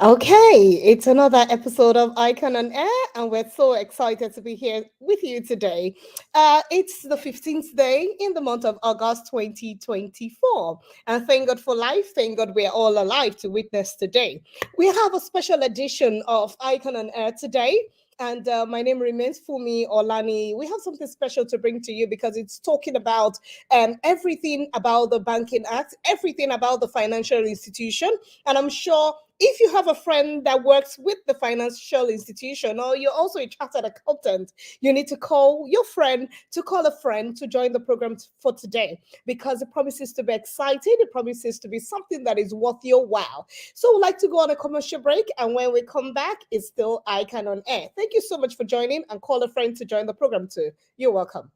Okay, it's another episode of ICAN on Air, and we're so excited to be here with you today. It's the 15th day in the month of August 2024, and thank God for life. Thank God we're all alive to witness today. We have a special edition of ICAN on Air today. And my name remains Fumi Olani. We have something special to bring to you because it's talking about everything about the Banking Act, everything about the financial institution. And I'm sure if you have a friend that works with the financial institution, or you're also a chartered accountant, you need to call your friend to call a friend to join the program for today because it promises to be exciting. It promises to be something that is worth your while. So we'd like to go on a commercial break. And when we come back, it's still ICAN on Air. Thank you so much for joining, and call a friend to join the program too. You're welcome.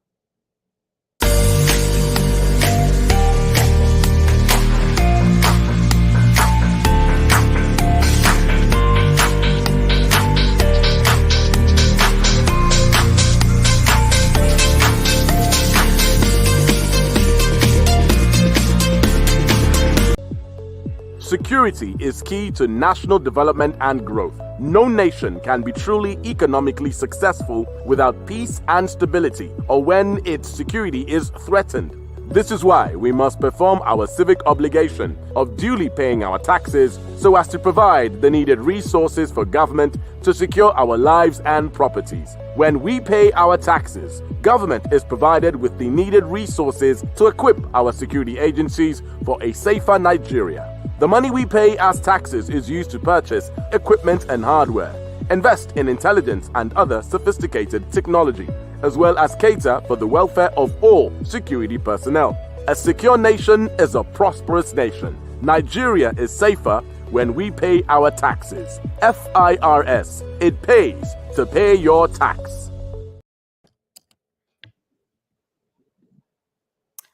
Security is key to national development and growth. No nation can be truly economically successful without peace and stability, or when its security is threatened. This is why we must perform our civic obligation of duly paying our taxes so as to provide the needed resources for government to secure our lives and properties. When we pay our taxes, government is provided with the needed resources to equip our security agencies for a safer Nigeria. The money we pay as taxes is used to purchase equipment and hardware, invest in intelligence and other sophisticated technology, as well as cater for the welfare of all security personnel. A secure nation is a prosperous nation. Nigeria is safer when we pay our taxes. FIRS, it pays to pay your tax.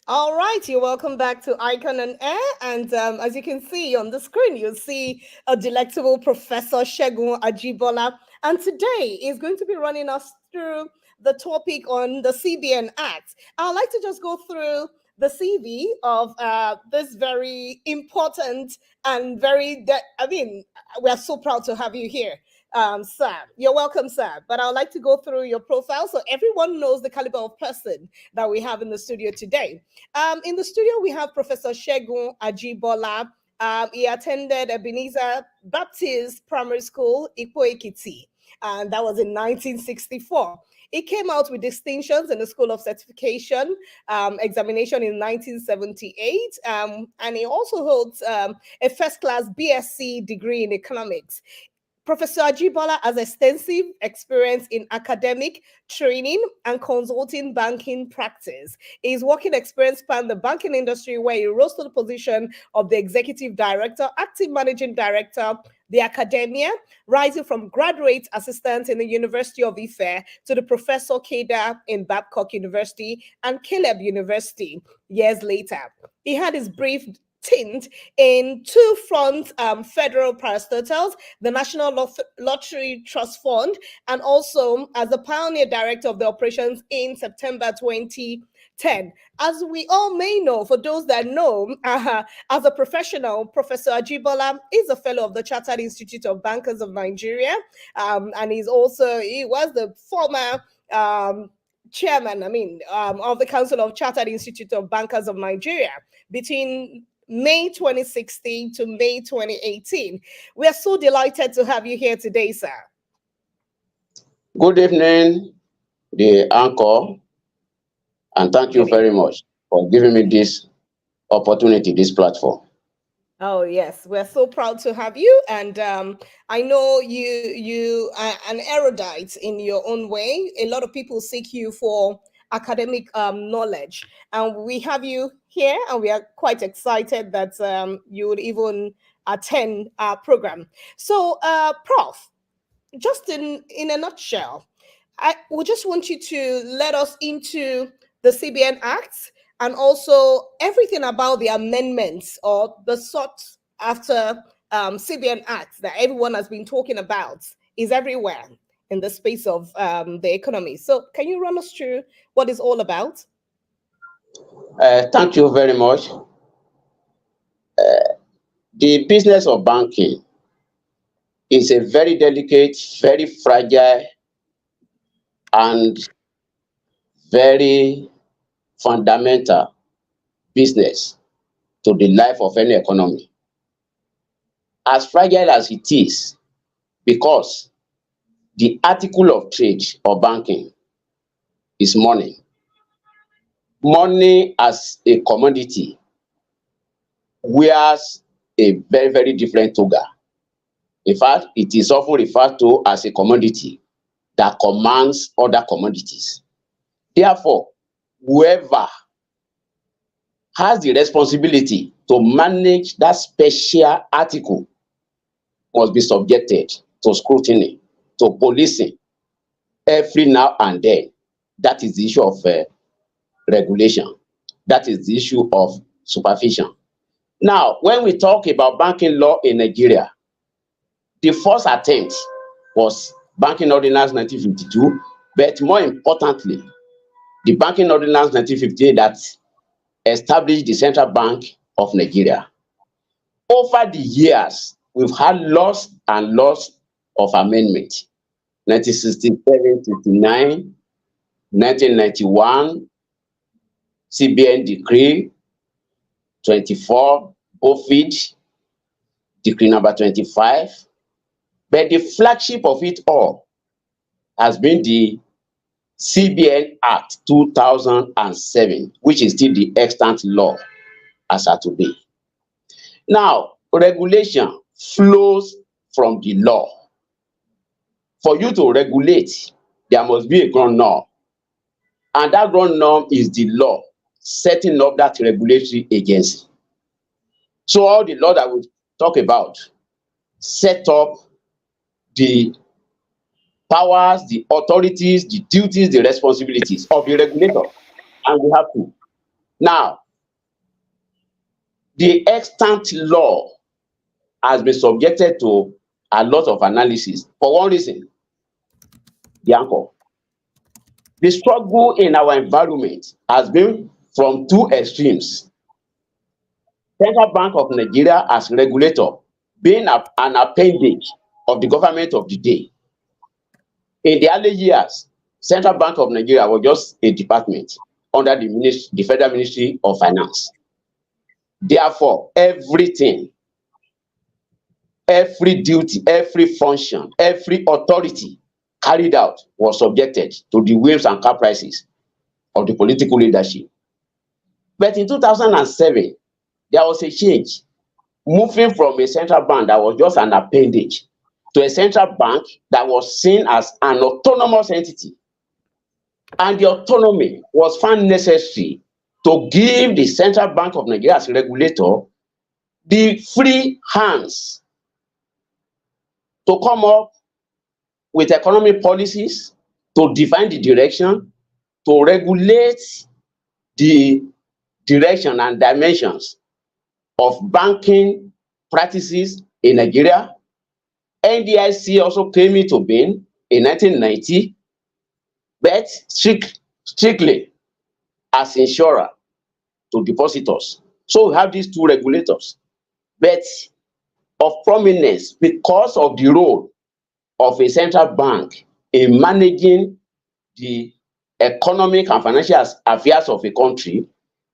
All right, you're welcome back to ICAN on Air. And as you can see on the screen, you'll see a delectable Professor Segun Ajibola. And today is going to be running us through the topic on the CBN Act. I'd like to just go through the CV of this very important and we are so proud to have you here. Sir, you're welcome, sir. But I'd like to go through your profile so everyone knows the caliber of person that we have in the studio today. In the studio, we have Professor Segun Ajibola. He attended Ebenezer Baptist Primary School, Ikpo Ekiti, and that was in 1964. He came out with distinctions in the School of Certification examination in 1978, and he also holds a first-class BSc degree in economics. Professor Ajibola has extensive experience in academic training and consulting banking practice. His working experience spanned the banking industry, where he rose to the position of the executive director, acting managing director, the academia, rising from graduate assistant in the University of Ife to the professor cadre in Babcock University and Caleb University years later. He had his brief stint in two front federal parastatals, the National Lottery Trust Fund, and also as the pioneer director of the operations in September 2010. As we all may know, for those that know, as a professional, Professor Ajibola is a fellow of the Chartered Institute of Bankers of Nigeria, and he was the former chairman, of the Council of Chartered Institute of Bankers of Nigeria between May 2016 to May 2018. We are so delighted to have you here today, sir. Good evening, the anchor, and thank you very much for giving me this opportunity, this platform. Oh, yes, we're so proud to have you. And I know you are an erudite in your own way. A lot of people seek you for academic knowledge, and we have you here, and we are quite excited that you would even attend our program. So, Prof, just in a nutshell, I would just want you to let us into the CBN Act and also everything about the amendments or the sought after CBN Act that everyone has been talking about is everywhere in the space of the economy. So can you run us through what it's all about? Thank you very much. The business of banking is a very delicate, very fragile, and very fundamental business to the life of any economy. As fragile as it is, because the article of trade or banking is money. Money as a commodity wears a very, very different toga. In fact, it is often referred to as a commodity that commands other commodities. Therefore, whoever has the responsibility to manage that special article must be subjected to scrutiny, to policing every now and then. That is the issue of regulation. That is the issue of supervision. Now, when we talk about banking law in Nigeria, the first attempt was Banking Ordinance 1952, but more importantly, the Banking Ordinance 1958 that established the Central Bank of Nigeria. Over the years, we've had lots and lots of amendments. 1967, 69, 1991, CBN Decree 24, OFID, Decree number 25. But the flagship of it all has been the CBN Act 2007, which is still the extant law as of today. Now, regulation flows from the law. For you to regulate, there must be a ground norm. And that ground norm is the law setting up that regulatory agency. So all the law that we talk about set up the powers, the authorities, the duties, the responsibilities of the regulator. And we have to. Now, the extant law has been subjected to a lot of analysis for one reason, the anchor. The struggle in our environment has been from two extremes. Central Bank of Nigeria as regulator being an appendage of the government of the day. In the early years, Central Bank of Nigeria was just a department under the Federal Ministry of Finance. Therefore, everything, every duty, every function, every authority carried out was subjected to the whims and caprices of the political leadership. But in 2007, there was a change, moving from a central bank that was just an appendage to a central bank that was seen as an autonomous entity. And the autonomy was found necessary to give the Central Bank of Nigeria as regulator the free hands to come up with economic policies, to define the direction, to regulate the direction and dimensions of banking practices in Nigeria. NDIC also came into being in 1990, but strictly as insurer to depositors. So we have these two regulators, but of prominence because of the role of a central bank in managing the economic and financial affairs of a country.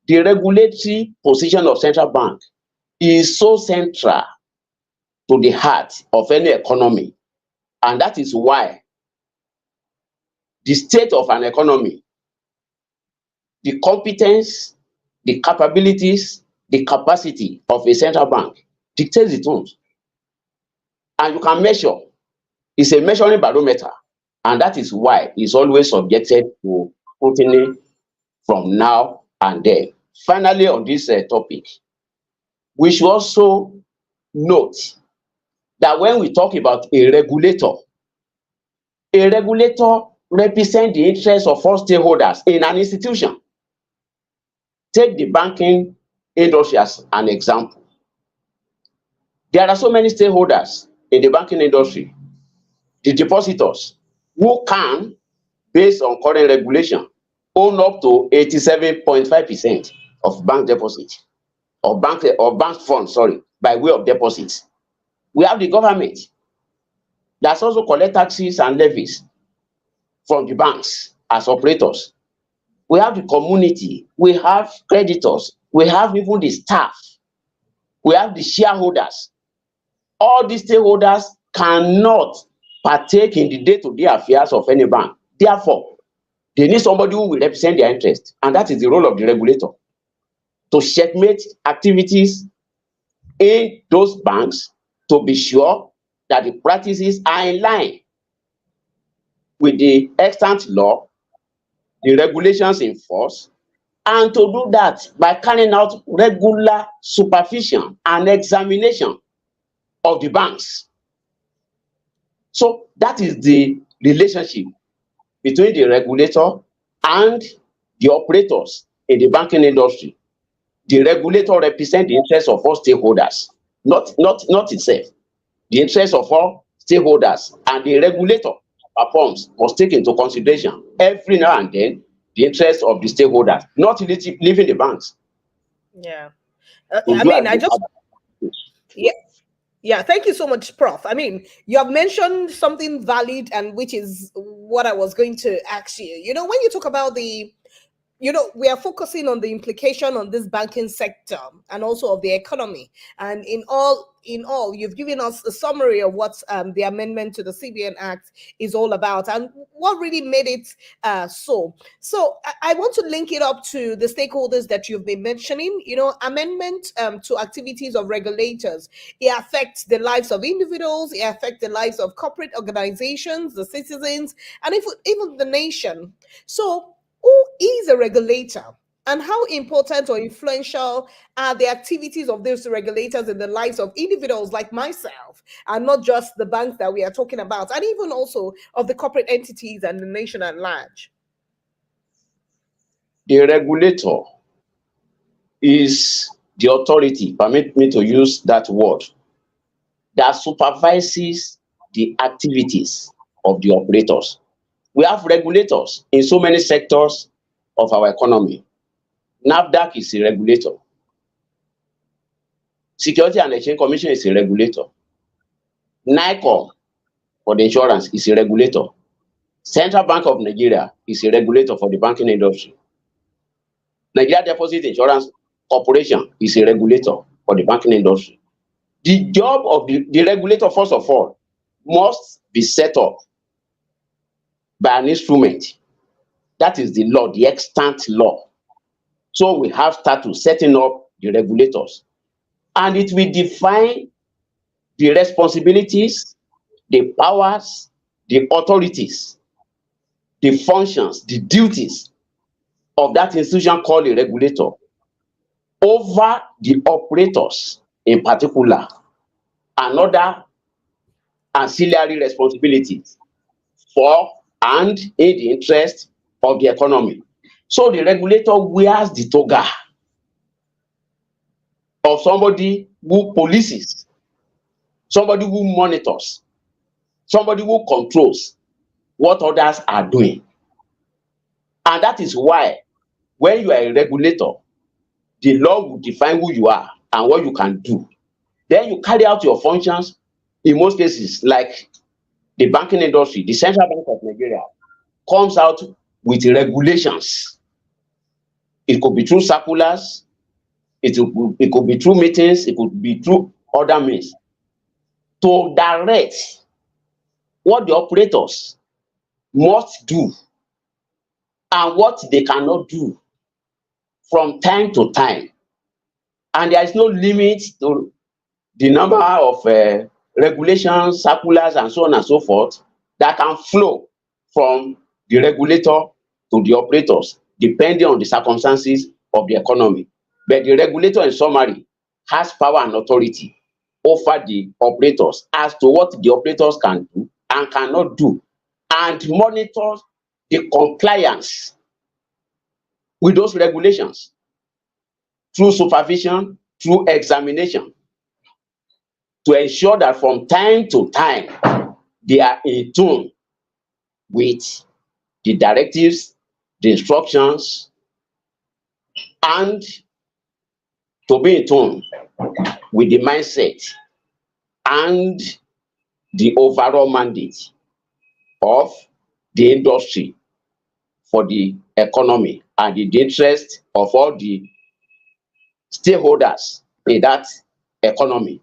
The regulatory position of central bank is so central to the heart of any economy, and that is why the state of an economy, the competence, the capabilities, the capacity of a central bank dictates the terms. And you can measure, it's a measuring barometer, and that is why it's always subjected to scrutiny from now and then. Finally, on this topic, we should also note that when we talk about a regulator represents the interests of all stakeholders in an institution. Take the banking industry as an example. There are so many stakeholders in the banking industry. The depositors who can, based on current regulation, own up to 87.5% of bank deposits or bank funds, by way of deposits. We have the government. that also collect taxes and levies from the banks as operators. We have the community, we have creditors, we have even the staff, we have the shareholders. All these stakeholders cannot partake in the day-to-day affairs of any bank. Therefore, they need somebody who will represent their interest, and that is the role of the regulator, to checkmate activities in those banks to be sure that the practices are in line with the extant law, the regulations in force, and to do that by carrying out regular supervision and examination of the banks. So that is the relationship between the regulator and the operators in the banking industry. The regulator represents the interests of all stakeholders, not itself. The interests of all stakeholders, and the regulator performs must take into consideration every now and then the interests of the stakeholders, not leaving the banks Yeah. to I do mean, as I they just, have. yeah. Yeah, thank you so much, Prof. I mean, you have mentioned something valid, and which is what I was going to ask you. When you talk about we are focusing on the implication on this banking sector and also of the economy. And in all, you've given us a summary of what the amendment to the CBN Act is all about and what really made it so. So I want to link it up to the stakeholders that you've been mentioning. Amendment to activities of regulators. It affects the lives of individuals. It affects the lives of corporate organizations, the citizens, and even the nation. So who is a regulator, and how important or influential are the activities of those regulators in the lives of individuals like myself, and not just the banks that we are talking about, and even also of the corporate entities and the nation at large? The regulator is the authority, permit me to use that word, that supervises the activities of the operators. We have regulators in so many sectors of our economy. NAFDAC is a regulator. Security and Exchange Commission is a regulator. NICOM for the insurance is a regulator. Central Bank of Nigeria is a regulator for the banking industry. Nigeria Deposit Insurance Corporation is a regulator for the banking industry. The job of the regulator, first of all, must be set up by an instrument. That is the law, the extant law. So we have status setting up the regulators. And it will define the responsibilities, the powers, the authorities, the functions, the duties of that institution called a regulator over the operators in particular, and other ancillary responsibilities for and in the interest of the economy. So the regulator wears the toga of somebody who polices, somebody who monitors, somebody who controls what others are doing. And that is why when you are a regulator, the law will define who you are and what you can do. Then you carry out your functions in most cases, like the banking industry. The Central Bank of Nigeria comes out with regulations. It could be through circulars, it could be through meetings, it could be through other means to direct what the operators must do and what they cannot do from time to time. And there is no limit to the number of regulations, circulars, and so on and so forth that can flow from the regulator to the operators, depending on the circumstances of the economy. But the regulator, in summary, has power and authority over the operators as to what the operators can do and cannot do, and monitors the compliance with those regulations through supervision, through examination, to ensure that from time to time they are in tune with the directives, the instructions, and to be in tune with the mindset and the overall mandate of the industry for the economy and the interest of all the stakeholders in that economy.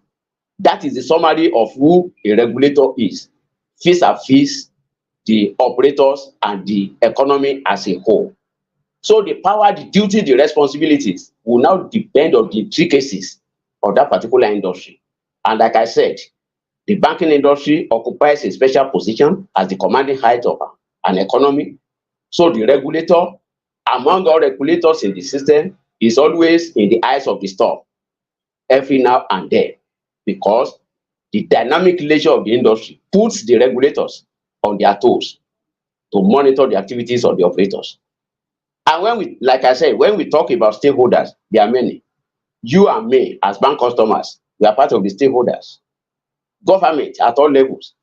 That is the summary of who a regulator is, vis-a-vis the operators and the economy as a whole. So the power, the duty, the responsibilities will now depend on the intricacies of that particular industry. And like I said, the banking industry occupies a special position as the commanding height of an economy. So the regulator, among all regulators in the system, is always in the eyes of the storm every now and then, because the dynamic nature of the industry puts the regulators on their toes to monitor the activities of the operators. And when we, like I said, when we talk about stakeholders, there are many. You and me, as bank customers, we are part of the stakeholders. Government at all levels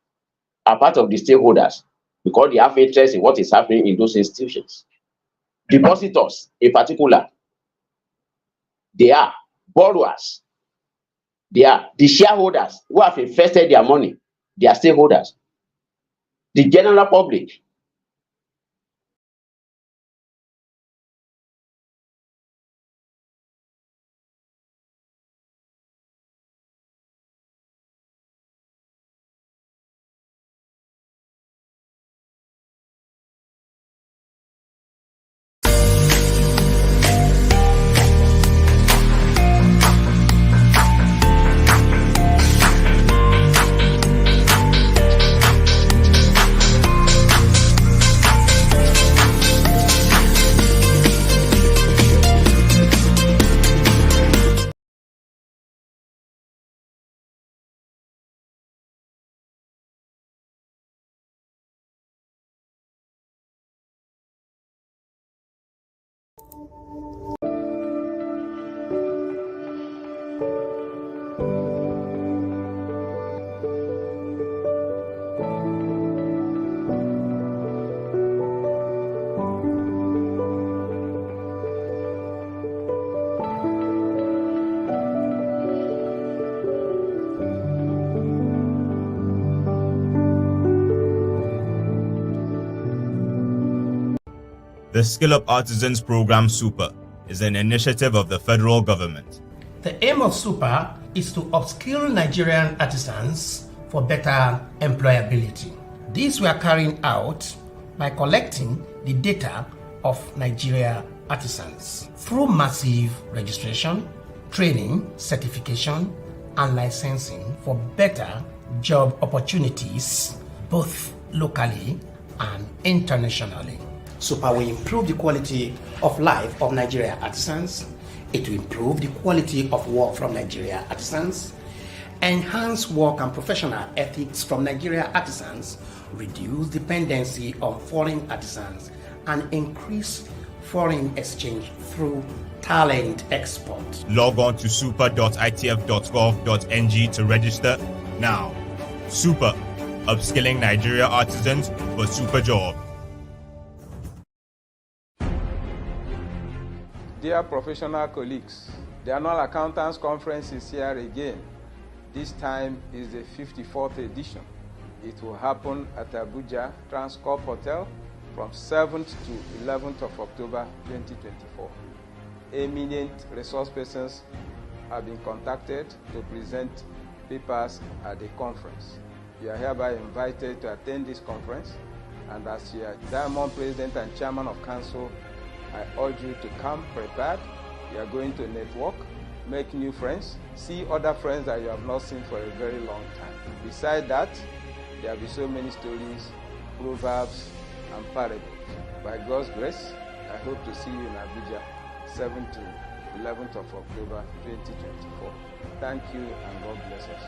are part of the stakeholders because they have interest in what is happening in those institutions. Depositors, in particular, they are borrowers. They are the shareholders who have invested their money. They are stakeholders. The general public. The Skill Up Artisans Program Super is an initiative of the federal government. The aim of Super is to upskill Nigerian artisans for better employability. This we are carrying out by collecting the data of Nigeria artisans through massive registration, training, certification, and licensing for better job opportunities both locally and internationally. Super will improve the quality of life of Nigeria artisans. It will improve the quality of work from Nigeria artisans, enhance work and professional ethics from Nigeria artisans, reduce dependency on foreign artisans, and increase foreign exchange through talent export. Log on to super.itf.gov.ng to register now. Super, upskilling Nigeria artisans for super job. Dear professional colleagues, the Annual Accountants Conference is here again. This time is the 54th edition. It will happen at Abuja Transcorp Hotel from 7th to 11th of October 2024. Eminent resource persons have been contacted to present papers at the conference. You are hereby invited to attend this conference, and as your Diamond President and Chairman of Council, I urge you to come prepared. You are going to network, make new friends, see other friends that you have not seen for a very long time. Besides that, there will be so many stories, proverbs, and parables. By God's grace, I hope to see you in Abuja, 7th to 11th of October 2024. Thank you, and God bless us.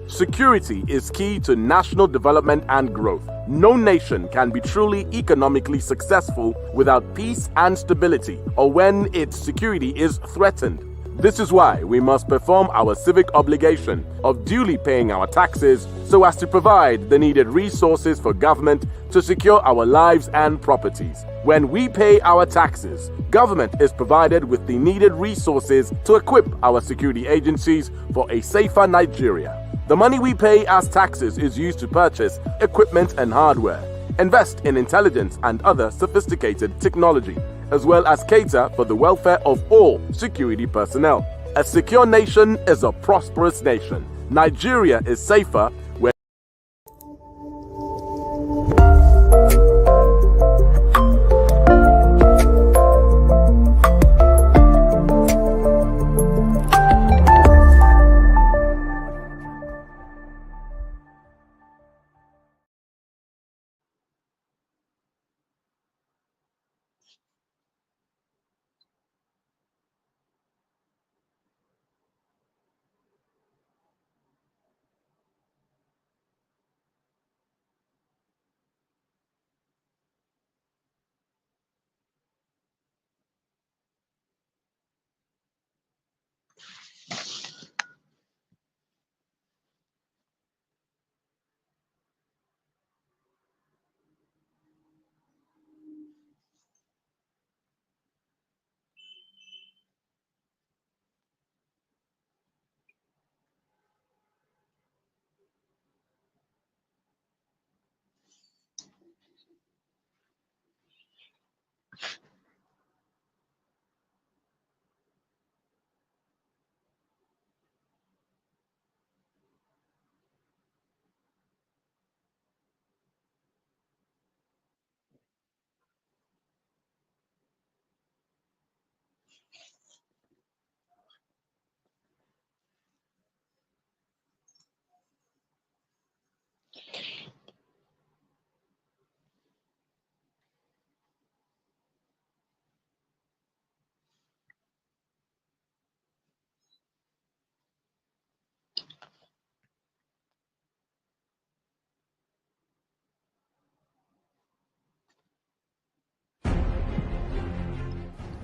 Security is key to national development and growth. No nation can be truly economically successful without peace and stability, or when its security is threatened. This is why we must perform our civic obligation of duly paying our taxes so as to provide the needed resources for government to secure our lives and properties. When we pay our taxes, government is provided with the needed resources to equip our security agencies for a safer Nigeria. The money we pay as taxes is used to purchase equipment and hardware, invest in intelligence and other sophisticated technology, as well as cater for the welfare of all security personnel. A secure nation is a prosperous nation. Nigeria is safer when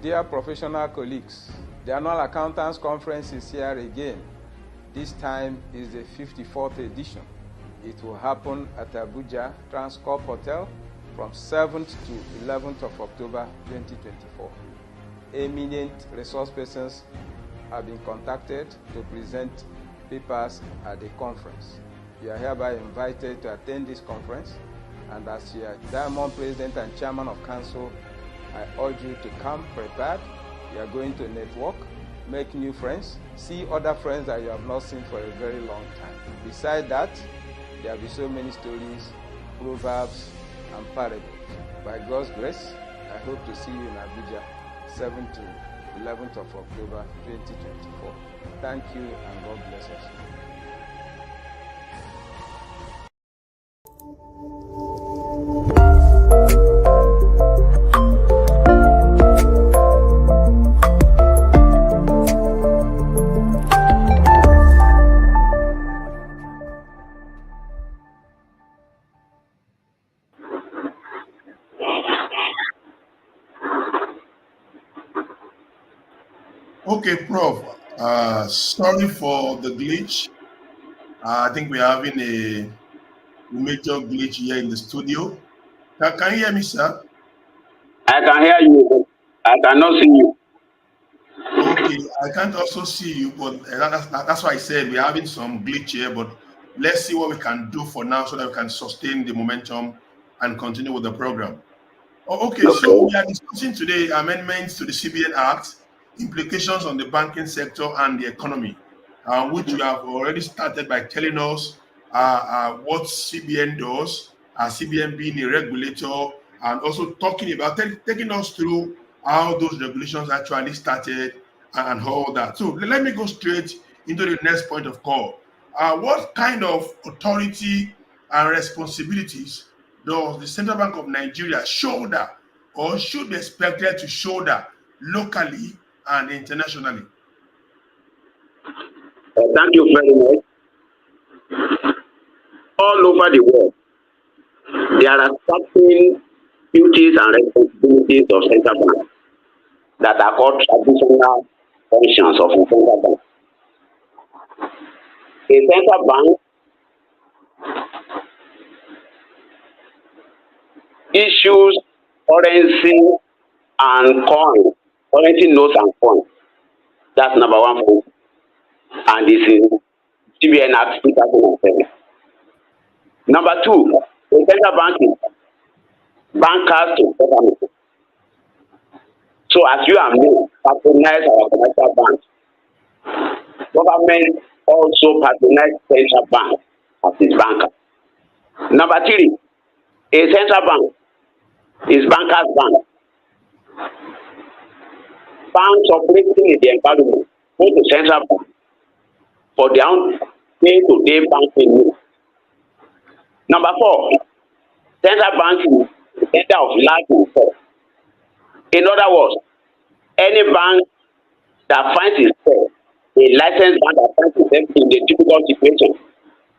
Dear professional colleagues, the annual accountants conference is here again. This time is the 54th edition. It will happen at Abuja Transcorp Hotel from 7th to 11th of October 2024. Eminent resource persons have been contacted to present papers at the conference. You are hereby invited to attend this conference, and as your Diamond President and Chairman of Council, I urge you to come prepared. You are going to network, make new friends, see other friends that you have not seen for a very long time. Besides that, there will be so many stories, proverbs, and parables. By God's grace, I hope to see you in Abuja, 7th to 11th of October 2024. Thank you, and God bless us. Okay, Prof. Sorry for the glitch. I think we're having a major glitch here in the studio. Can you hear me, sir? I can hear you. I cannot see you. Okay, I can't also see you, but that's why I said we're having some glitch here, but let's see what we can do for now so that we can sustain the momentum and continue with the program. Okay, so we are discussing today amendments to the CBN Act, implications on the banking sector and the economy, which you have already started by telling us what CBN does, CBN being a regulator, and also talking about taking us through how those regulations actually started and all that. So let me go straight into the next point of call. What kind of authority and responsibilities does the Central Bank of Nigeria shoulder or should be expected to shoulder locally and internationally? Thank you very much. All over the world, There are certain duties and responsibilities of central bank that are called traditional functions of a central bank. A central bank issues currency and coin, currency notes and coins. That's number one function. And this is CBN Act 2007. Number two, the central bank is bankers to government. So as you and me patronize our commercial banks, government also patronize central bank as its banker. Number three, a central bank is bankers' bank. Banks operating in the environment go to central bank for their own day-to-day banking needs. Number four, central bank is the center of large research. In other words, any bank that finds itself, a licensed bank that finds itself in the difficult situation,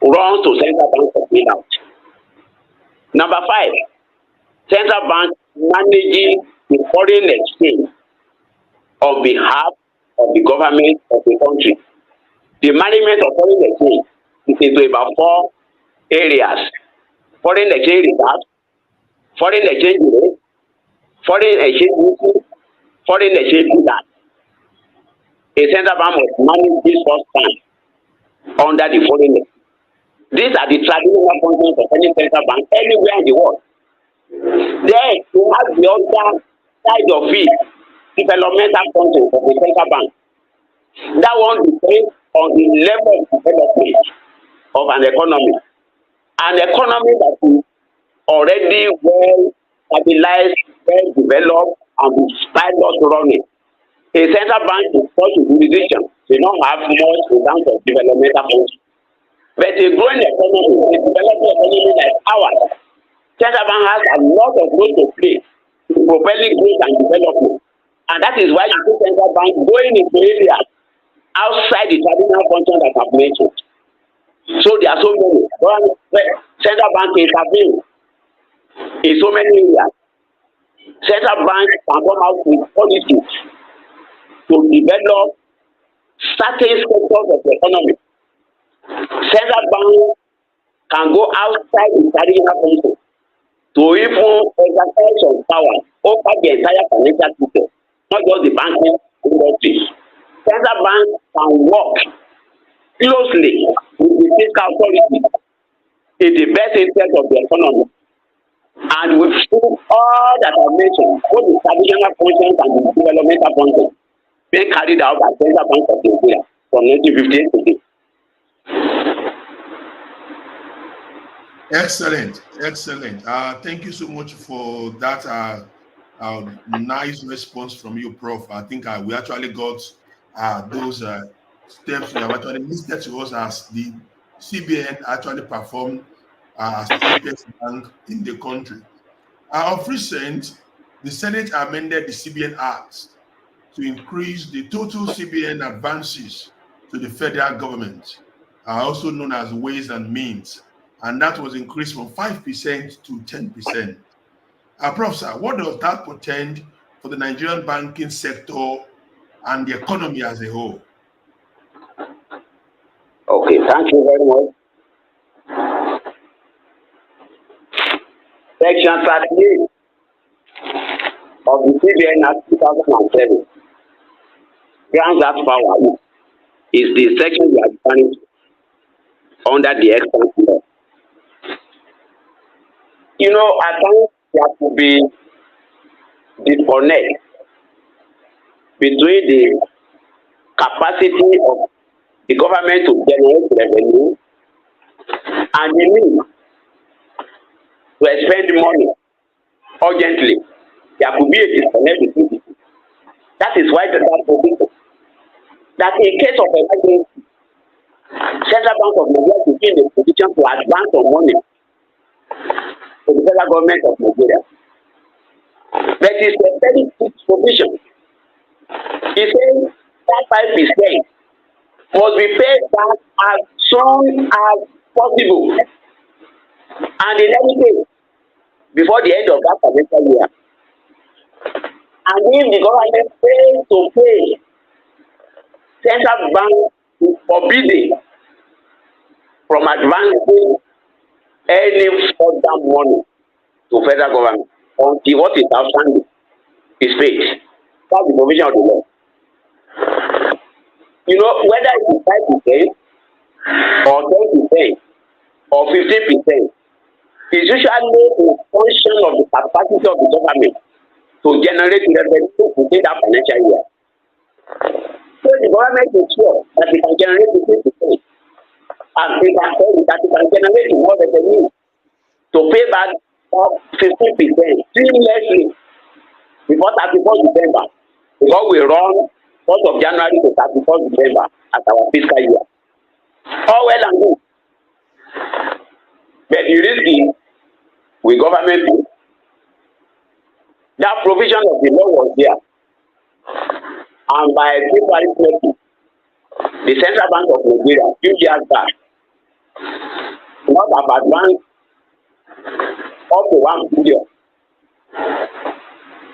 runs to central bank for bailout. Number five, central bank manages the foreign exchange on behalf of the government of the country. The management of foreign exchange is into about four areas: foreign exchange reserve, foreign exchange rate, foreign exchange duty, foreign exchange bill. A central bank must manage this first time under the foreign exchange. These are the traditional functions of any central bank anywhere in the world. Then you have the other side of it, developmental functions of the central bank. That one depends on the level of development of an economy. An economy that is already well stabilized, well developed, and with pilots running. A central bank is such a jurisdiction do not have much in terms of developmental functions. But a growing economy, a developing economy like ours, central bank has a lot of role to play in propelling growth and development. And that is why you see central bank going into areas outside the traditional functions that I've mentioned. So there are so many. Central bank intervene in so many areas. Central bank can come out with policies to develop certain sectors of the economy. Central bank can go outside the traditional functions to even exercise some power over the entire financial system, not just the banking industry. Central bank can work closely with the fiscal authority in the best interest of the economy. And we've seen all that I mentioned, both the traditional functions and the developmental functions, being carried out by Central Bank of Nigeria from 1958 to today. Excellent, excellent. Thank you so much for that nice response from you, Prof. I think we actually got those steps we have actually listed to us as the CBN actually performed as the apex bank in the country. Of recent, the Senate amended the CBN Act to increase the total CBN advances to the federal government, also known as Ways and Means, and that was increased from 5% to 10%. Prof, sir, what does that portend for the Nigerian banking sector and the economy as a whole? Okay, thank you very much. Section 38 of the CBN Act 2007 grants that power is the section we are referring to under the extant law. You know, at times there could be disconnect between the capacity of the government to generate revenue and the need to expend money urgently. There could be a disconnect between the two. That is why that provision that in case of emergency, Central Bank of Nigeria is in a position to advance some money to the federal government of Nigeria. But it's a very strict provision. It says that 5% must be paid back as soon as possible. And in any case, before the end of that financial year. And if the government fails to pay, central bank is forbidden from advancing any further money to federal government until what is outstanding is paid. That's the provision of the law. You know, whether it is 5% or 10% or 15%, is usually a function of the capacity of the government to generate revenue within that financial year. So the government is sure that it can generate 15%, and it can tell you that it can generate more revenue to pay back 15% seamlessly before 31st December, because we run 1st of January to 31st December as our fiscal year. All well and good. But the risk is with government bill. That provision of the law was there. And by February 20, the Central Bank of Nigeria, a few years back, not have advanced up to 1 billion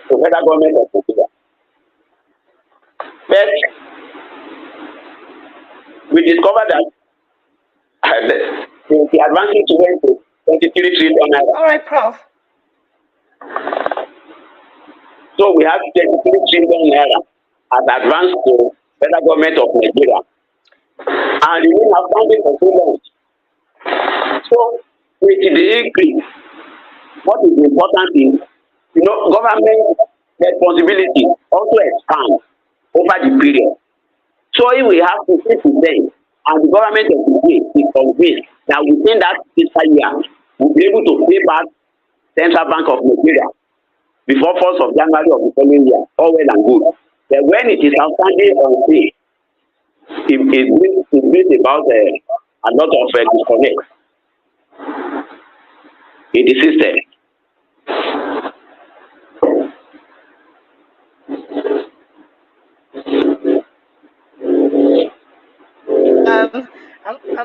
to federal government of Nigeria. But we discovered that the advancing went to 23 trillion naira. All right, Prof. So we have 23 trillion naira as advanced to federal government of Nigeria. And we have funding for 2 months. So with the increase, what is important is, you know, government responsibility also expands over the period. So if we have 15%, and the government of the day is convinced that within that fiscal year, we'll be able to pay back Central Bank of Nigeria before 1st of January of the following year, all well and good. But when it is outstanding on pay, it brings about a lot of disconnect in the system.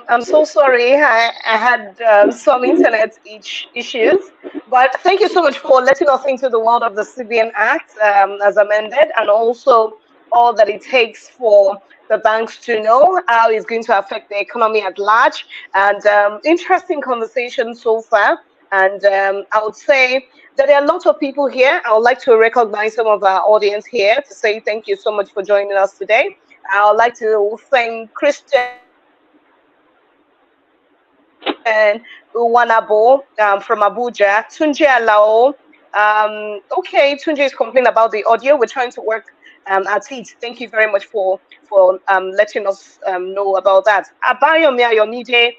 I'm so sorry. I had some internet issues, but thank you so much for letting us into the world of the CBN Act as amended, and also all that it takes for the banks to know how it's going to affect the economy at large. And interesting conversation so far. And I would say that there are lots of people here. I would like to recognize some of our audience here to say thank you so much for joining us today. I would like to thank Christian Uwanabo from Abuja, Tunji Alao. Okay, Tunji is complaining about the audio. We're trying to work at it. Thank you very much for letting us know about that. Abayomi Ayomide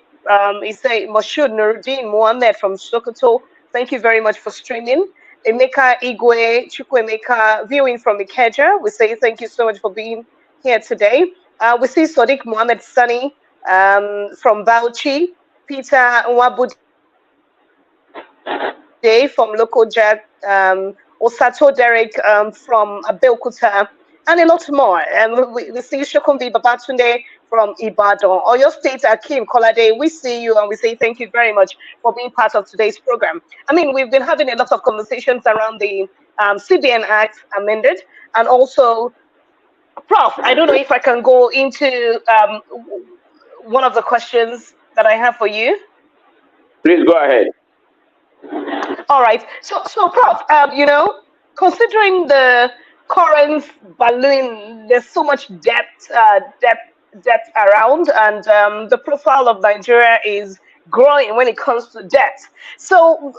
is saying Moshood Nuruddin Mohammed from Sokoto. Thank you very much for streaming. Emeka Igwe Chukwemeka viewing from Ikeja. We say thank you so much for being here today. We see Sadiq Mohammed Sani from Bauchi, Peter Nwabude from Local Jack, Osato Derek from Abeokuta, and a lot more. And we see Shokumbi Babatunde from Ibadan. Oyo State Akim Kolade, we see you and we say thank you very much for being part of today's program. I mean, we've been having a lot of conversations around the CBN Act amended, and also, Prof, I don't know if I can go into one of the questions that I have for you. Please go ahead. All right. So Prof, you know, considering the current balloon, there's so much debt around, and the profile of Nigeria is growing when it comes to debt. So,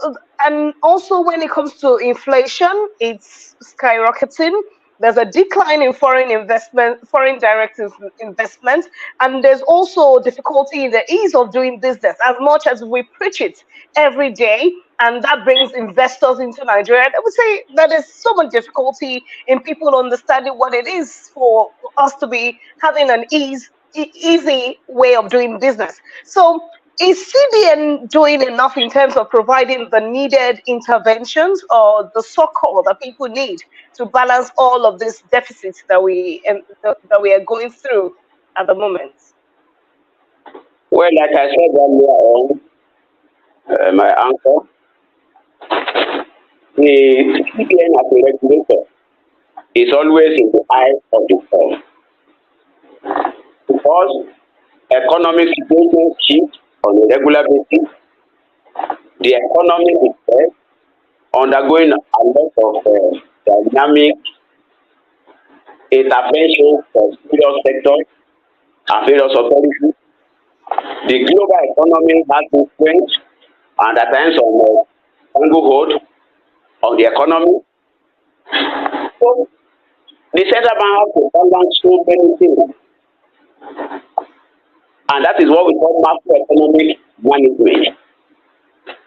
and also when it comes to inflation, it's skyrocketing. There's a decline in foreign direct investment, and there's also difficulty in the ease of doing business. As much as we preach it every day, and that brings investors into Nigeria, I would say that there's so much difficulty in people understanding what it is for us to be having an easy way of doing business. So, is CBN doing enough in terms of providing the needed interventions or the succor that people need to balance all of these deficits that we are going through at the moment? Well, like I said earlier on, my answer, The CBN as a regulator is always in the eye of the storm because economic situations shift on a regular basis. The economy itself undergoing a lot of dynamic interventions from various sectors and various authorities. The global economy has influence and at times on stranglehold on the economy. So the central bank has to balance so many things, and that is what we call macroeconomic management.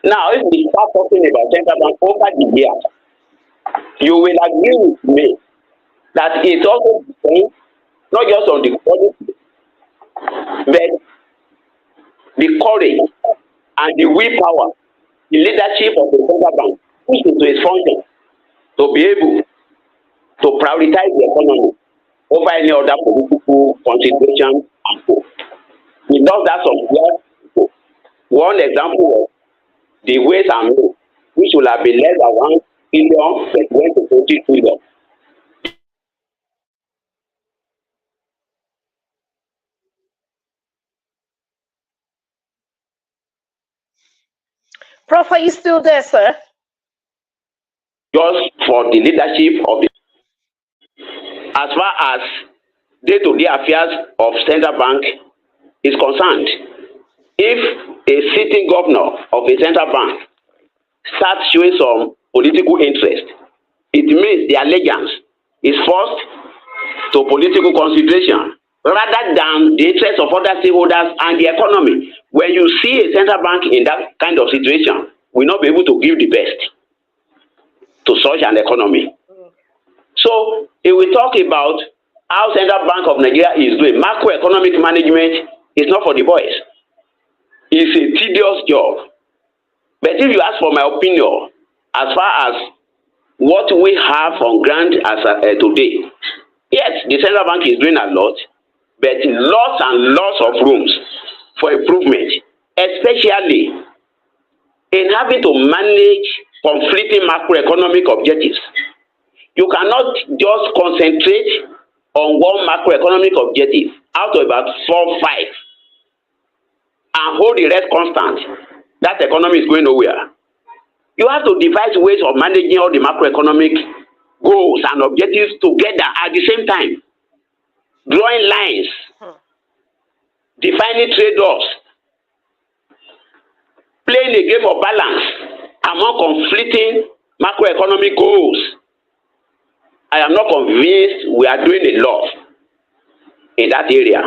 Now, if we start talking about central bank over the years, you will agree with me that it also depends not just on the quality, but the courage and the willpower, the leadership of the central bank, which is its function to be able to prioritize the economy over any other political consideration and so. We know that some years ago. One example was the ways and means, which will have been less than 1 billion, but went to 20 trillion. Prof, are you still there, sir? Just for the leadership of the, as far as day-to-day affairs of central bank is concerned, if a sitting governor of a central bank starts showing some political interest, it means the allegiance is first to political consideration rather than the interest of other stakeholders and the economy. When you see a central bank in that kind of situation, we will not be able to give the best to such an economy. So if we talk about how Central Bank of Nigeria is doing, macroeconomic management is not for the boys. It's a tedious job. But if you ask for my opinion, as far as what we have on ground as today, yes, the central bank is doing a lot, but lots and lots of rooms for improvement, especially in having to manage conflicting macroeconomic objectives. You cannot just concentrate on one macroeconomic objective out of about 4, 5 and hold the rest constant. That economy is going nowhere. You have to devise ways of managing all the macroeconomic goals and objectives together at the same time. Drawing lines, defining trade-offs, playing a game of balance among conflicting macroeconomic goals. I am not convinced we are doing a lot in that area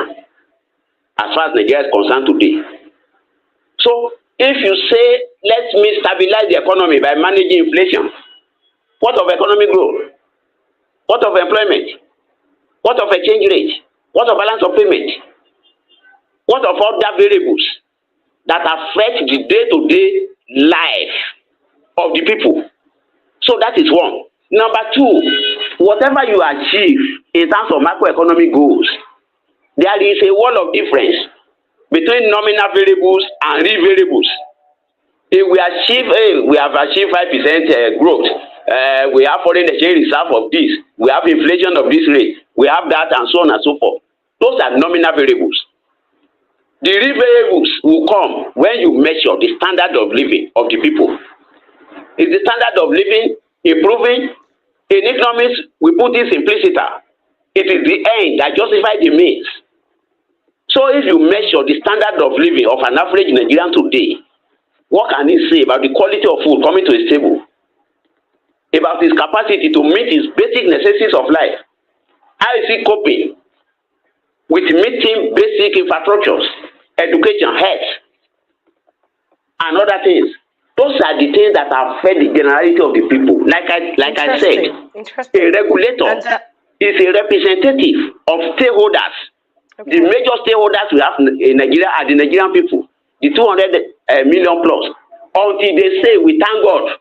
as far as Nigeria is concerned today. So if you say, let me stabilize the economy by managing inflation, what of economic growth? What of employment? What of exchange rate? What of balance of payment? What of other variables that affect the day-to-day life of the people? So that is one. Number two, whatever you achieve in terms of macroeconomic goals, there is a wall of difference between nominal variables and real variables. If we have achieved 5% growth, we have foreign exchange reserve of this, we have inflation of this rate, we have that, and so on and so forth. Those are nominal variables. The real variables will come when you measure the standard of living of the people. Is the standard of living improving? In economics, we put this implicit. It is the end that justifies the means. So if you measure the standard of living of an average Nigerian today, what can he say about the quality of food coming to his table? About his capacity to meet his basic necessities of life? How is he coping with meeting basic infrastructures, education, health, and other things? Those are the things that affect the generality of the people. Like I said, a regulator is a representative of stakeholders. Okay. The major stakeholders we have in Nigeria are the Nigerian people, the 200 million plus. Until they say, we thank God,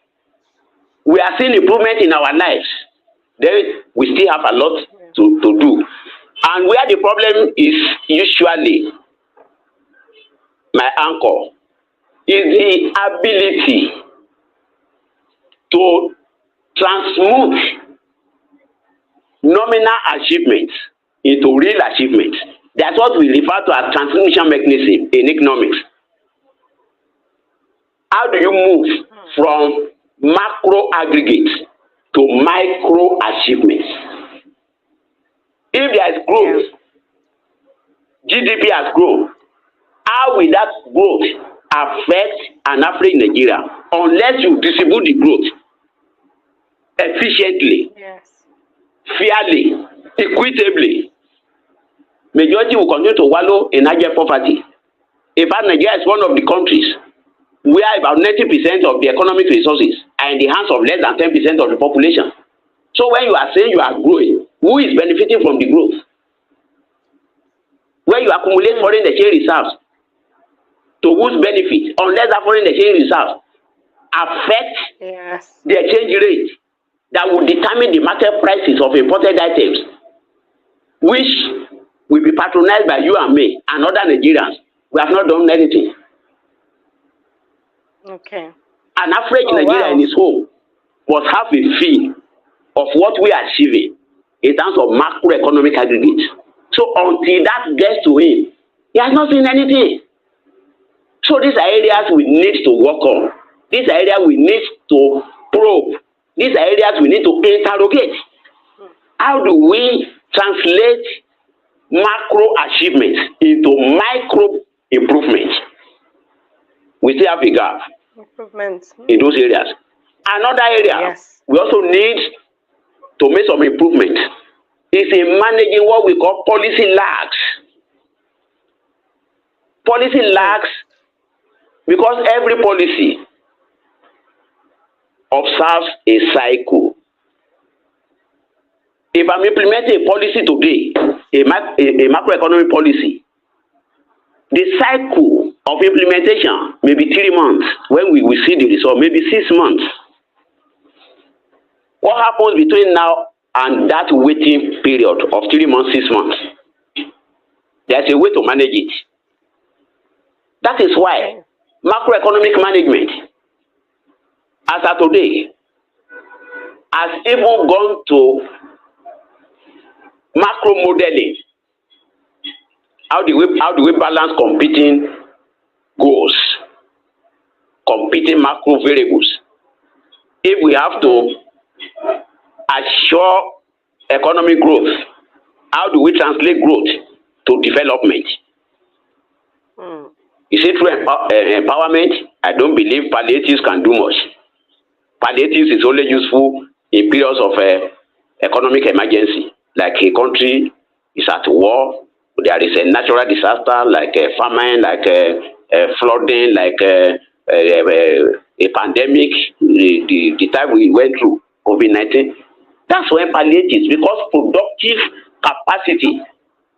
we are seeing improvement in our lives, then we still have a lot to do. And where the problem is usually, my anchor, is the ability to transmute nominal achievements into real achievements. That's what we refer to as transmission mechanism in economics. How do you move from macro aggregates to micro achievements? If there is growth, GDP has grown. How will that growth affect an average Nigeria unless you distribute the growth efficiently, fairly, equitably? Majority will continue to wallow in Nigerian poverty. In fact, Nigeria is one of the countries where about 90% of the economic resources are in the hands of less than 10% of the population. So when you are saying you are growing, who is benefiting from the growth? When you accumulate foreign exchange reserves, to whose benefit? Unless that foreign exchange reserves affect the exchange rate that will determine the market prices of imported items, which will be patronized by you and me and other Nigerians. We have not done anything. Okay. An average Nigerian in his home must have a feel of what we are achieving in terms of macroeconomic aggregates. So until that gets to him, he has not seen anything. So these are areas we need to work on. These are areas we need to probe. These are areas we need to interrogate. How do we translate macro achievements into micro improvements? We still have a gap in those areas. Another area we also need to make some improvement is in managing what we call policy lags. Policy lags because every policy observes a cycle. If I'm implementing a policy today, a macroeconomic policy, the cycle of implementation may be 3 months when we will see the result, maybe 6 months. What happens between now and that waiting period of 3 months, 6 months? There's a way to manage it. That is why macroeconomic management, as of today, has even gone to macro modeling. How do we balance competing goals, competing macro variables? If we have to assure economic growth, how do we translate growth to development? Is it through empowerment? I don't believe palliatives can do much. Palliatives is only useful in periods of economic emergency, like a country is at war, there is a natural disaster like a famine, like flooding, like a pandemic, the time we went through, COVID-19. That's when palliatives, because productive capacity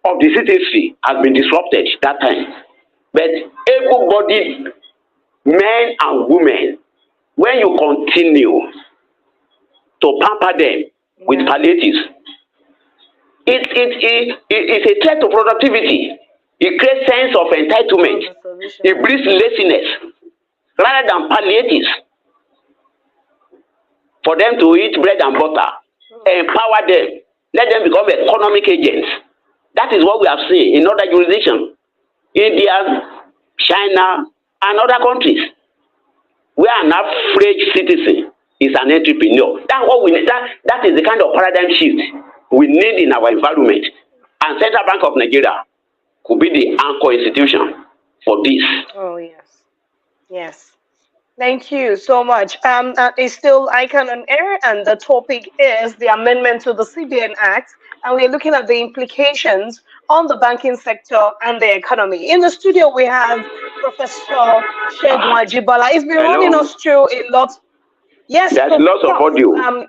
of the citizenry has been disrupted that time. But able-bodied men and women, when you continue to pamper them with palliatives, it's a threat to productivity. It creates sense of entitlement. It breeds laziness rather than palliatives. For them to eat bread and butter, empower them, let them become economic agents. That is what we have seen in other jurisdictions, India, China, and other countries, where an average citizen is an entrepreneur. That's what we need. That is the kind of paradigm shift we need in our environment. And Central Bank of Nigeria could be the anchor institution for this. Oh, yes. Yes. Thank you so much. It's still ICAN on Air, and the topic is the amendment to the CBN Act, and we're looking at the implications on the banking sector and the economy. In the studio, we have Professor Segun Ajibola. He's been running us through a lot. Yes, there's lots of audio.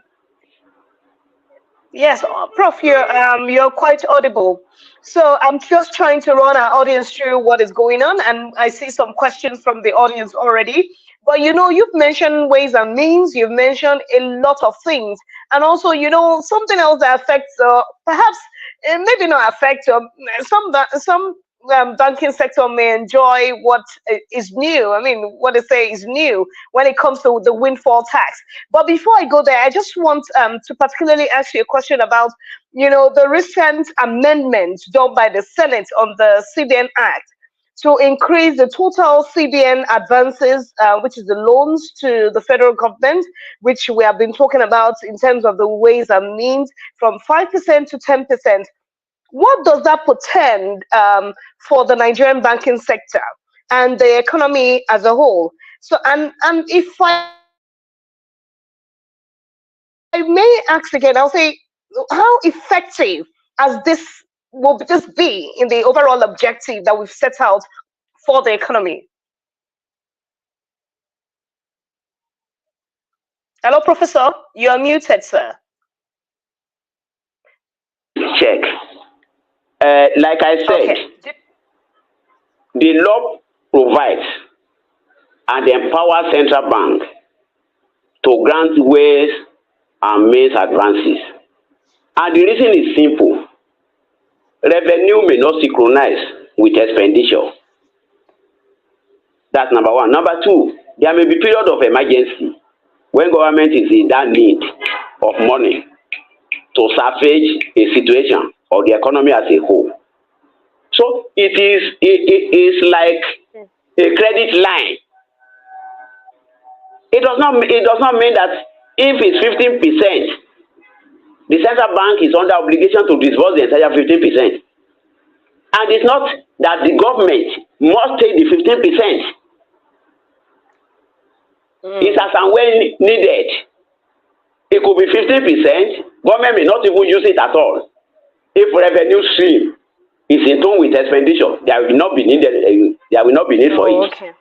Yes, Prof, you're quite audible. So I'm just trying to run our audience through what is going on, and I see some questions from the audience already. But you've mentioned ways and means, you've mentioned a lot of things, and also something else that affects, perhaps maybe not affect some banking sector may enjoy what is new. I mean, what they say is new when it comes to the windfall tax. But before I go there, I just want to particularly ask you a question about, the recent amendments done by the Senate on the CBN Act to increase the total CBN advances, which is the loans to the federal government, which we have been talking about in terms of the ways and means, from 5% to 10%. What does that portend for the Nigerian banking sector and the economy as a whole? So, and if I may ask again, I'll say, how effective will this be in the overall objective that we've set out for the economy? Hello, Professor. You are muted, sir. Check. Like I said, Okay. the law provides and empowers central bank to grant ways and means advances. And the reason is simple. Revenue may not synchronize with expenditure. That's number one. Number two, there may be period of emergency when government is in that need of money to salvage a situation or the economy as a whole. So it is like a credit line. It does not mean that if it's 15%, the central bank is under obligation to disburse the entire 15%. And it's not that the government must take the 15%. It's as and when needed. It could be 15%. Government may not even use it at all. If revenue stream is in tune with expenditure, there will not be needed. There will not be need for it. Okay.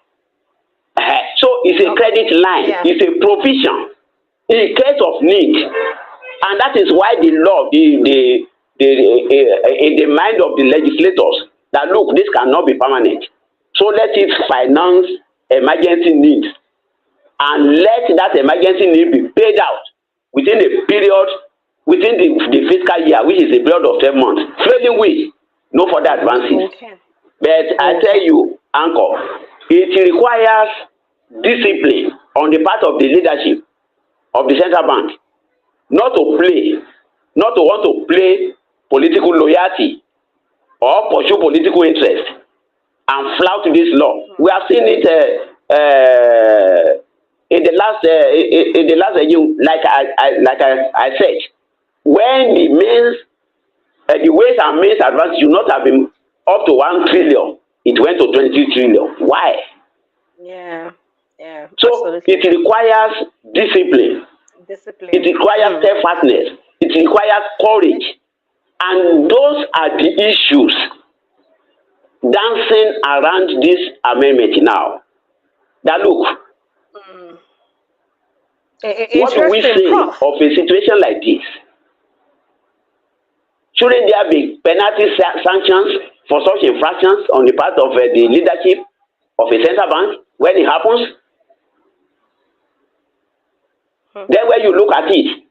So it's a credit line. Yeah. It's a provision in case of need, and that is why the law, in the mind of the legislators, that look, this cannot be permanent. So let it finance emergency needs, and let that emergency need be paid out within a period, within the fiscal year, which is a period of 12 months. Failing which, no further advances. Okay. But I tell you, Uncle, it requires discipline on the part of the leadership of the central bank, not to want to play political loyalty or pursue political interest and flout this law. We have seen it in the last regime, like I said, when the ways and means advance should not have been up to 1 trillion, it went to 22 trillion. Why? Yeah. So absolutely. It requires discipline. It requires steadfastness. It requires courage. And those are the issues dancing around this amendment now. That look, what do we say of a situation like this? Shouldn't there be penalty sanctions for such infractions on the part of the leadership of a central bank when it happens? Then when you look at it,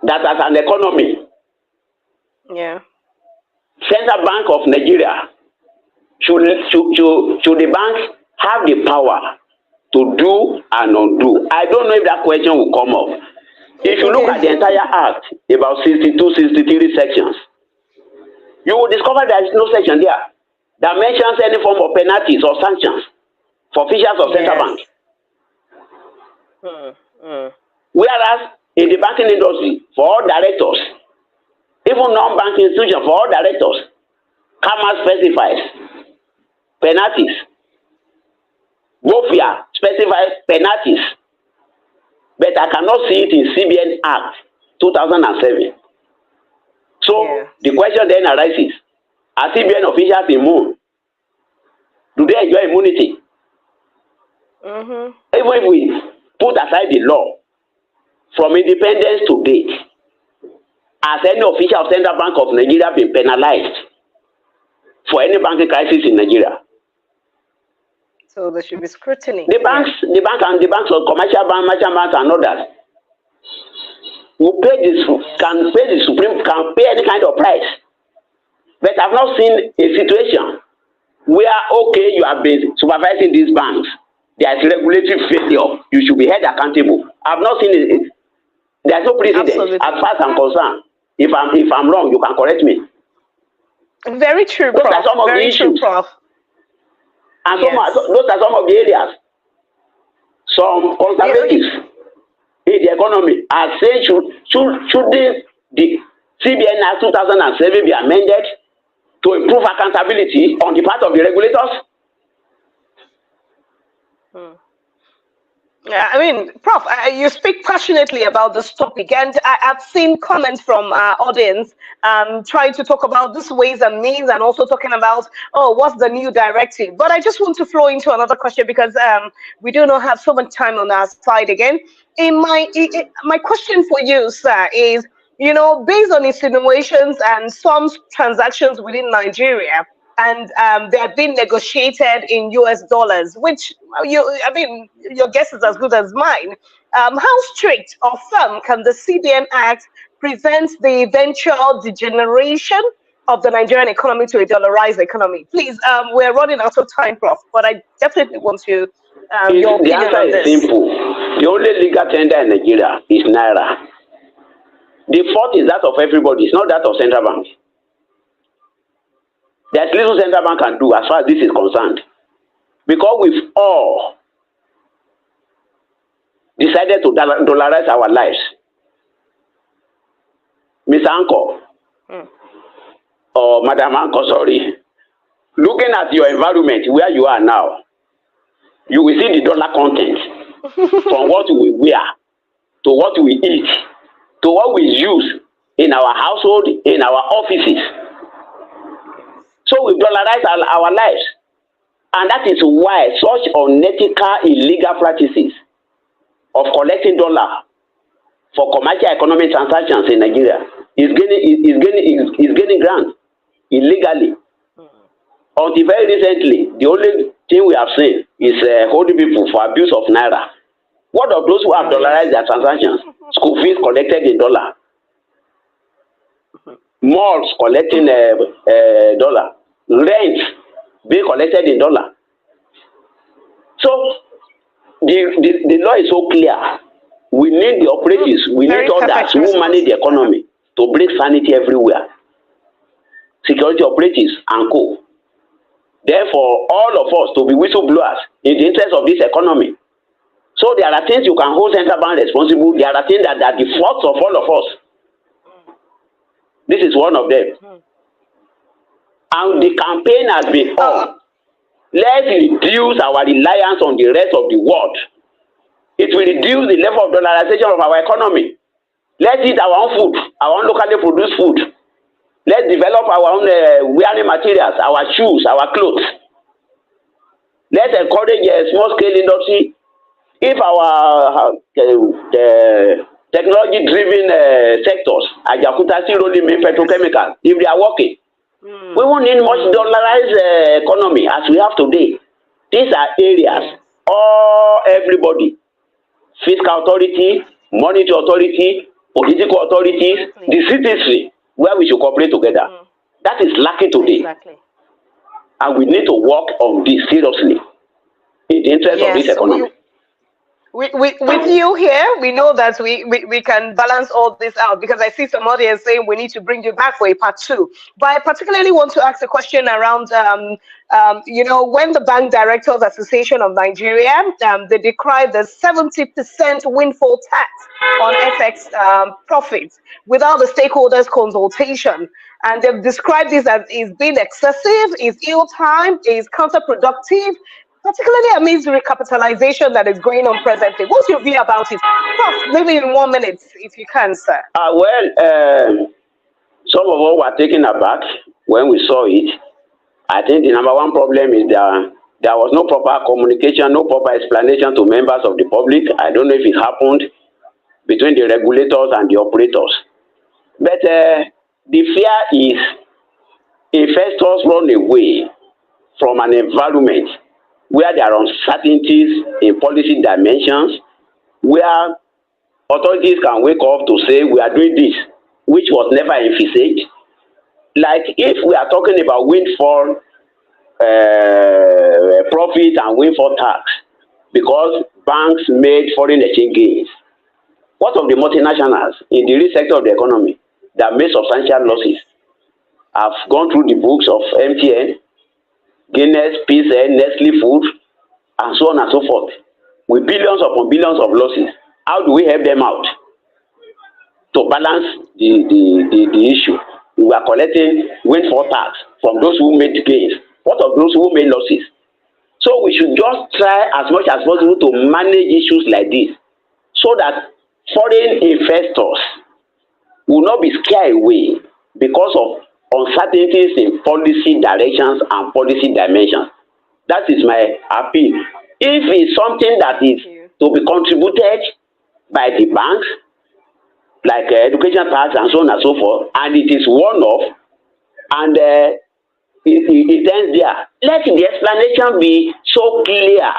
that as an economy, Central Bank of Nigeria, should the bank have the power to do and undo? I don't know if that question will come up. If you look at the entire act, about 62, 63 sections, you will discover there is no section there that mentions any form of penalties or sanctions for officials of central bank. Whereas in the banking industry, for all directors, even non-banking institutions, for all directors, CAMA specifies penalties. BOFIA specifies penalties. But I cannot see it in CBN Act 2007. So the question then arises, are CBN officials immune? Do they enjoy immunity? Even if we put aside the law, from independence to date, has any official of Central Bank of Nigeria been penalized for any banking crisis in Nigeria? So there should be scrutiny. The banks of commercial banks, merchant banks, and others will pay this, can pay the supreme, can pay any kind of price. But I've not seen a situation where, okay, you have been supervising these banks, there is regulatory failure, you should be held accountable. I've not seen it. There's no precedent. Absolutely. As far as I'm concerned. If I'm wrong, you can correct me. Very true, Those Prof. are some of Very the true, issues. Prof. And Yes. those are some of the areas. Some conservatives in the economy are saying should the CBN Act 2007 be amended to improve accountability on the part of the regulators? Yeah, I mean, Prof, you speak passionately about this topic, and I've seen comments from our audience trying to talk about this ways and means, and also talking about, oh, what's the new directive? But I just want to flow into another question because we do not have so much time on our side again. My question for you, sir, is, you know, based on insinuations and some transactions within Nigeria, and they have been negotiated in US dollars, which your guess is as good as mine. How strict or firm can the CBN Act prevent the eventual degeneration of the Nigerian economy to a dollarized economy? Please, we're running out of time, Prof, but I definitely want your opinion the answer on is this. simple. The only legal tender in Nigeria is Naira. The fault is that of everybody, it's not that of central bank. There's little central bank can do as far as this is concerned. Because we've all decided to dollarize our lives. Mr. Uncle, or Madam Uncle, sorry, looking at your environment where you are now, you will see the dollar content from what we wear to what we eat to what we use in our household, in our offices. So we dollarize our lives. And that is why such unethical, illegal practices of collecting dollar for commercial economic transactions in Nigeria is gaining ground illegally. Until very recently, the only thing we have seen is holding people for abuse of Naira. What of those who have dollarized their transactions? School fees collected in dollar. Malls collecting dollar. Rent being collected in dollar. So the law is so clear. We need the operatives, we need others who manage the economy to bring sanity everywhere. Security operatives and co. Therefore, all of us to be whistleblowers in the interest of this economy. So there are things you can hold central bank responsible. There are things that are the faults of all of us. This is one of them. And the campaign has been on. Let's reduce our reliance on the rest of the world. It will reduce the level of dollarization of our economy. Let's eat our own food, our own locally produced food. Let's develop our own wearing materials, our shoes, our clothes. Let's encourage a small-scale industry. If our technology-driven sectors, Ajakuta, Siroli, petrochemical, if they are working, we won't need much dollarized economy as we have today. These are areas, everybody, fiscal authority, monetary authority, political authorities, the citizenry, where we should cooperate together. That is lacking today. Exactly. And we need to work on this seriously in the interest of this economy. With you here, we know that we can balance all this out, because I see some audience saying we need to bring you back for a part 2. But I particularly want to ask a question around, when the Bank Directors Association of Nigeria, they decried the 70% windfall tax on FX profits without the stakeholders' consultation. And they've described this as is being excessive, is ill-timed, is counterproductive, particularly amidst the recapitalization that is going on presently. What's your view about it? Prof, maybe in 1 minute, if you can, sir. Some of us were taken aback when we saw it. I think the number one problem is there was no proper communication, no proper explanation to members of the public. I don't know if it happened between the regulators and the operators. But the fear is investors run away from an environment where there are uncertainties in policy dimensions, where authorities can wake up to say we are doing this, which was never envisaged. Like if we are talking about windfall profit and windfall tax because banks made foreign exchange gains. What of the multinationals in the real sector of the economy that made substantial losses? I've gone through the books of MTN, Guinness, PCN, Nestle Food, and so on and so forth, with billions upon billions of losses. How do we help them out to balance the issue? We are collecting windfall tax from those who made gains. What of those who made losses? So we should just try as much as possible to manage issues like this so that foreign investors will not be scared away because of uncertainties in policy directions and policy dimensions. That is my appeal. If it's something that is to be contributed by the banks, like education tax and so on and so forth, and it is one-off, and it ends there, let the explanation be so clear.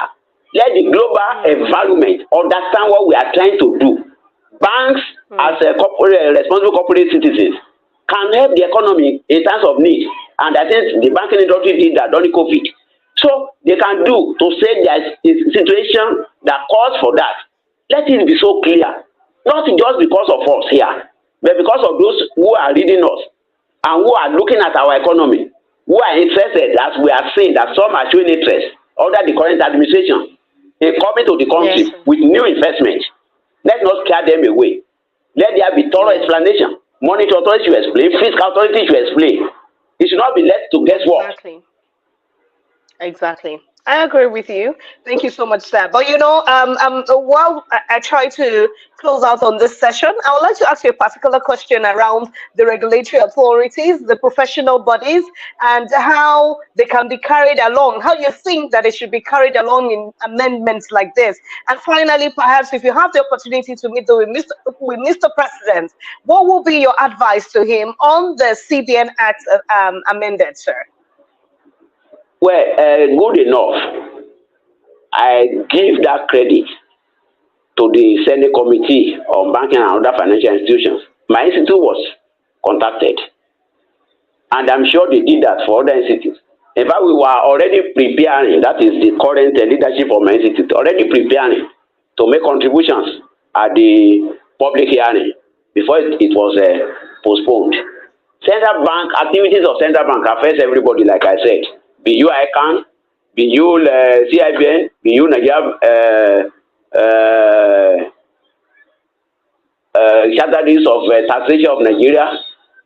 Let the global environment understand what we are trying to do. Banks, as a responsible corporate citizens, can help the economy in terms of need. And I think the banking industry did that during COVID. So they can do to say there is a situation that calls for that. Let it be so clear. Not just because of us here, but because of those who are reading us and who are looking at our economy, who are interested, as we are saying, that some are showing interest under the current administration in coming to the country with new investment. Let's not scare them away. Let there be thorough explanation. Monetary authority should explain, fiscal authority should explain. It should not be left to guesswork. Exactly. I agree with you. Thank you so much, sir. But while I try to close out on this session, I would like to ask you a particular question around the regulatory authorities, the professional bodies, and how they can be carried along. How you think that it should be carried along in amendments like this? And finally, perhaps if you have the opportunity to meet with Mr. President, what will be your advice to him on the CBN Act amended, sir? Well, good enough. I give that credit to the Senate Committee on Banking and Other Financial Institutions. My institute was contacted, and I'm sure they did that for other institutes. In fact, we were already preparing, that is the current leadership of my institute, already preparing to make contributions at the public hearing before it was postponed. Central bank, activities of central bank affects everybody, like I said. Be you ICAN, be you CIBN, be you Nigeria Chartered of Taxation of Nigeria,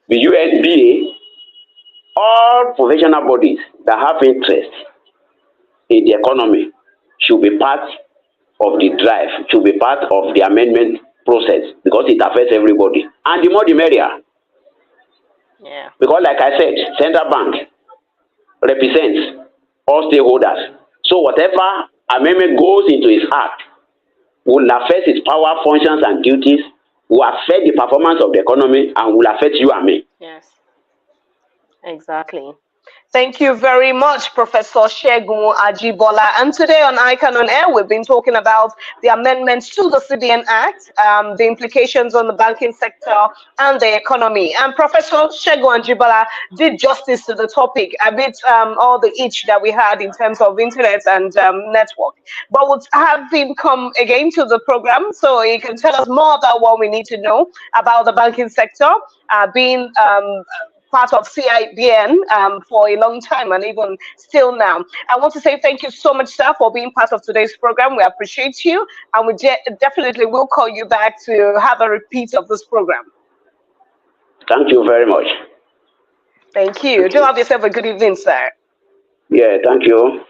be you NBA, all professional bodies that have interest in the economy should be part of the drive, should be part of the amendment process because it affects everybody. And the more the merrier. Yeah. Because like I said, central bank represents all stakeholders. So whatever amendment goes into his act will affect his power, functions, and duties, will affect the performance of the economy, and will affect you and me. Yes, exactly. Thank you very much, Professor Segun Ajibola. And today on ICAN on Air, we've been talking about the amendments to the CBN Act, the implications on the banking sector and the economy. And Professor Segun Ajibola did justice to the topic, a bit all the itch that we had in terms of internet and network. But we'll have him come again to the program so he can tell us more about what we need to know about the banking sector, being part of CIBN for a long time and even still now. I want to say thank you so much, sir, for being part of today's program. We appreciate you, and we definitely will call you back to have a repeat of this program. Thank you very much. Thank you. Do have yourself a good evening, sir. Yeah, thank you.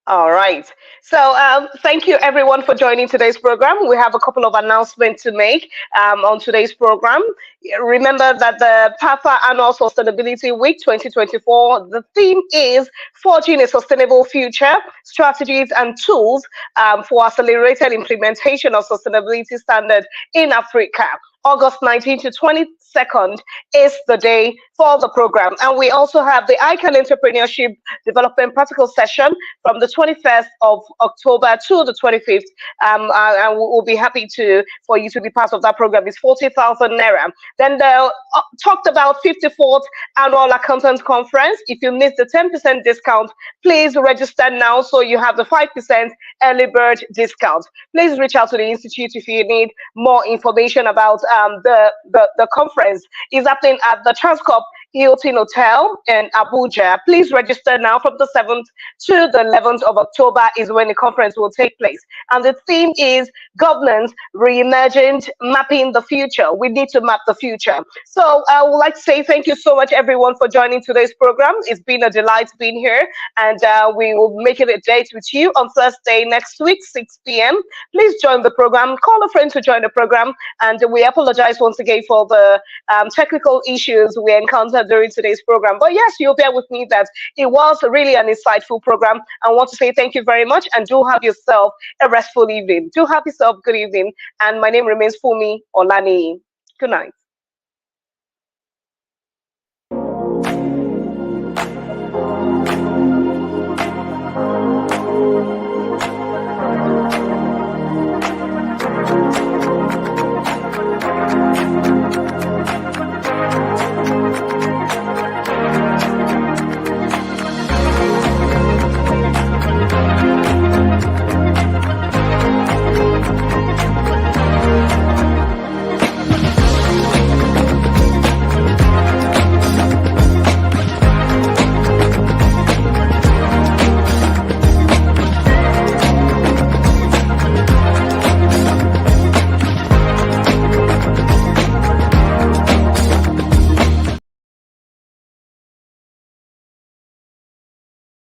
All right. So thank you, everyone, for joining today's program. We have a couple of announcements to make on today's program. Remember that the PAFA Annual Sustainability Week 2024, the theme is Forging a Sustainable Future, Strategies and Tools for Accelerated Implementation of Sustainability Standards in Africa. August 19th to 22nd is the day for the program. And we also have the ICAN Entrepreneurship Development Practical Session from the 21st of October to the 25th. And we'll be happy for you to be part of that program. It's 40,000 Naira. Then the talked about 54th Annual Accountants Conference. If you missed the 10% discount, please register now so you have the 5% early bird discount. Please reach out to the Institute if you need more information about the conference. Is happening at the Transcorp Hilton Hotel in Abuja. Please register now. From the 7th to the 11th of October is when the conference will take place. And the theme is governance reimagined, mapping the future. We need to map the future. So I would like to say thank you so much, everyone, for joining today's program. It's been a delight being here, and we will make it a date with you on Thursday next week, 6 p.m. Please join the program. Call a friend to join the program, and we apologize once again for the technical issues we encountered during today's program. But yes, you'll bear with me that it was really an insightful program. I want to say thank you very much, and do have yourself a restful evening. Do have yourself a good evening. And my name remains Fumi Olani. Good night.